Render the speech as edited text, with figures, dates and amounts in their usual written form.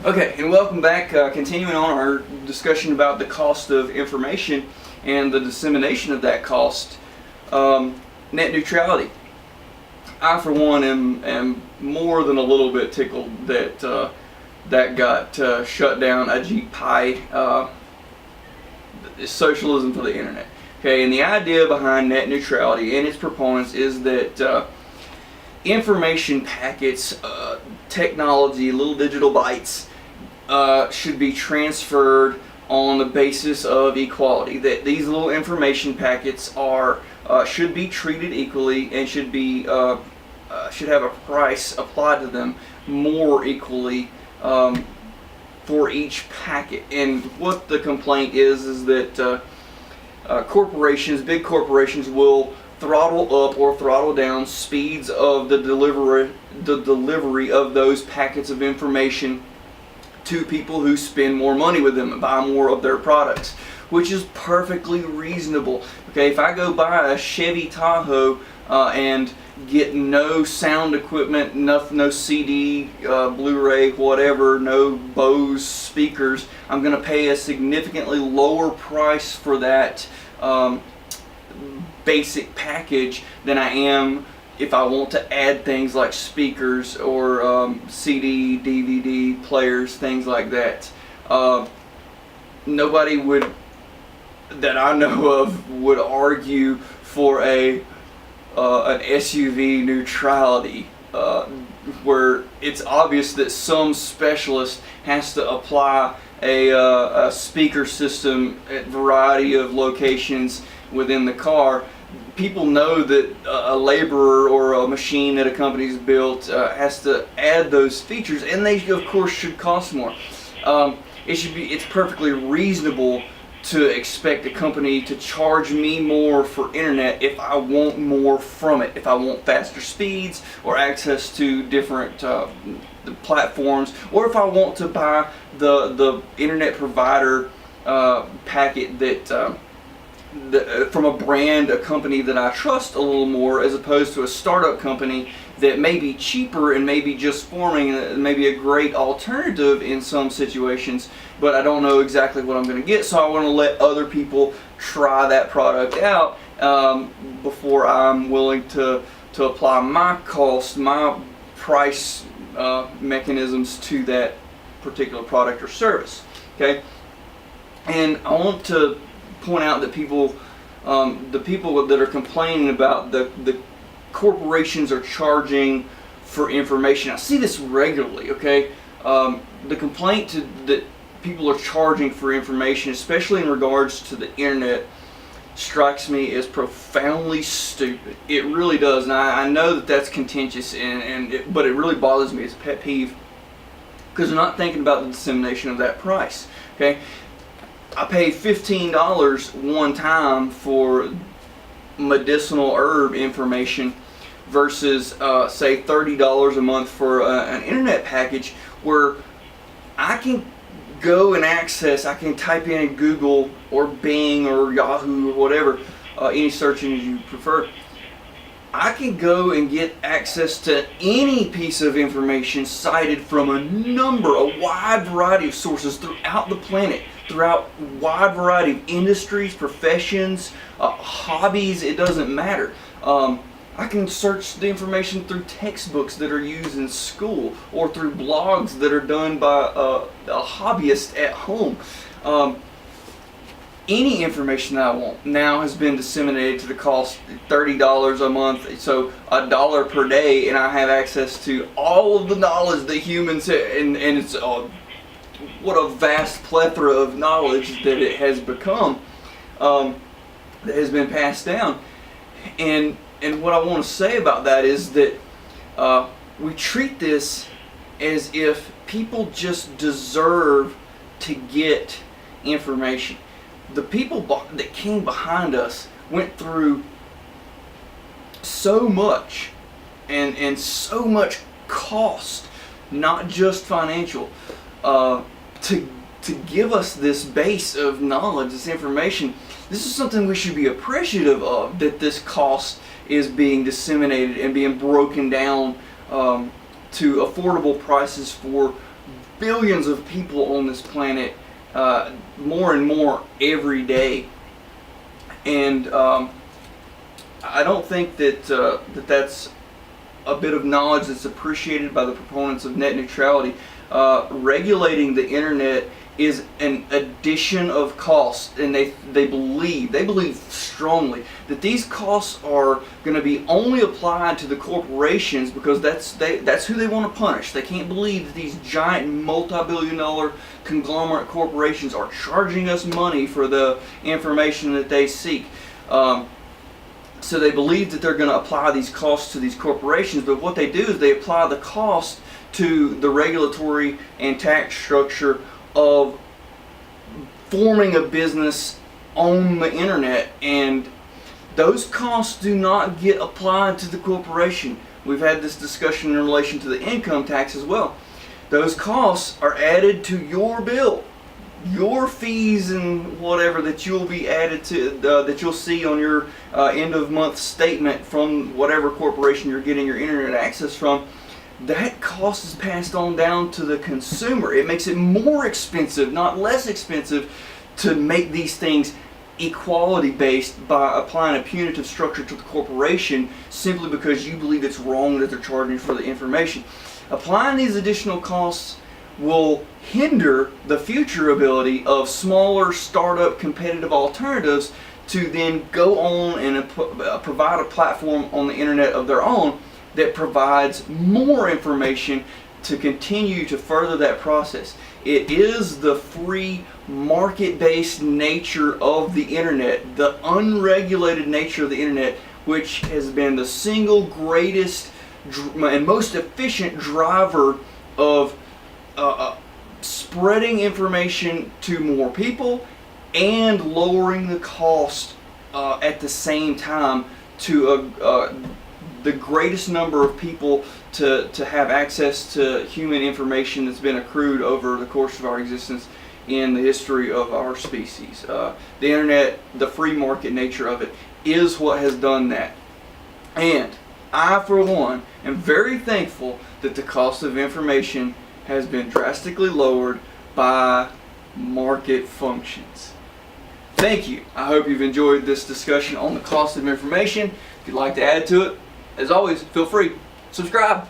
Okay, and welcome back. Continuing on our discussion about the cost of information and the dissemination of that cost. Net neutrality. I, for one, am more than a little bit tickled that that got shut down. Ajit Pai, socialism for the internet. Okay, and the idea behind net neutrality and its proponents is that information packets, technology, little digital bytes, should be transferred on the basis of equality. That these little information packets are should be treated equally and should be should have a price applied to them more equally for each packet. And what the complaint is that corporations, big corporations, will throttle up or throttle down speeds of the delivery of those packets of information to people who spend more money with them and buy more of their products, which is perfectly reasonable. Okay, if I go buy a Chevy Tahoe and get no sound equipment, no CD, Blu-ray, whatever, no Bose speakers, I'm going to pay a significantly lower price for that basic package than I am if I want to add things like speakers or CD, DVD players, things like that. Nobody would, that I know of, would argue for an SUV neutrality, where it's obvious that some specialist has to apply a speaker system at a variety of locations within the car. People know that a laborer or a machine that a company's built has to add those features, and they of course should cost more. It's perfectly reasonable to expect a company to charge me more for internet if I want more from it, if I want faster speeds or access to different platforms, or if I want to buy the internet provider packet that from a brand, a company that I trust a little more, as opposed to a startup company that may be cheaper and maybe just forming maybe a great alternative in some situations, but I don't know exactly what I'm going to get, so I want to let other people try that product out before I'm willing to apply my cost, my price mechanisms to that particular product or service. Okay, and I want to point out that the people that are complaining about the corporations are charging for information. I see this regularly. Okay, the complaint that people are charging for information, especially in regards to the internet, strikes me as profoundly stupid. It really does, and I know that that's contentious, but it really bothers me. It's a pet peeve because they're not thinking about the dissemination of that price. Okay. I paid $15 one time for medicinal herb information versus say $30 a month for an internet package where I can go and access, I can type in Google or Bing or Yahoo or whatever, any search engine you prefer. I can go and get access to any piece of information cited from a wide variety of sources throughout the planet, throughout a wide variety of industries, professions, hobbies. It doesn't matter. I can search the information through textbooks that are used in school or through blogs that are done by a hobbyist at home. Any information that I want now has been disseminated to the cost $30 a month, so $1 per day, and I have access to all of the knowledge that humans have, and it's what a vast plethora of knowledge that it has become, that has been passed down. And what I want to say about that is that we treat this as if people just deserve to get information. The people that came behind us went through so much and so much cost, not just financial, to give us this base of knowledge, this information. This is something we should be appreciative of, that this cost is being disseminated and being broken down to affordable prices for billions of people on this planet, more and more every day. And I don't think that that's a bit of knowledge that's appreciated by the proponents of net neutrality. Regulating the internet is an addition of costs, and they believe strongly that these costs are going to be only applied to the corporations, because that's who they want to punish. They can't believe that these giant multi-billion-dollar conglomerate corporations are charging us money for the information that they seek. So they believe that they're going to apply these costs to these corporations, but what they do is they apply the cost to the regulatory and tax structure of forming a business on the internet, and those costs do not get applied to the corporation. We've had this discussion in relation to the income tax as well. Those costs are added to your bill, your fees and whatever that you'll be added to, that you'll see on your end of month statement from whatever corporation you're getting your internet access from. That cost is passed on down to the consumer. It makes it more expensive, not less expensive, to make these things equality based by applying a punitive structure to the corporation simply because you believe it's wrong that they're charging for the information. Applying these additional costs will hinder the future ability of smaller startup competitive alternatives to then go on and provide a platform on the internet of their own that provides more information to continue to further that process. It is the free market-based nature of the internet, the unregulated nature of the internet, which has been the single greatest and most efficient driver of spreading information to more people and lowering the cost at the same time to the greatest number of people to have access to human information that's been accrued over the course of our existence in the history of our species. The internet, the free market nature of it, is what has done that. And I, for one, am very thankful that the cost of information has been drastically lowered by market functions. Thank you. I hope you've enjoyed this discussion on the cost of information. If you'd like to add to it, as always, feel free. Subscribe.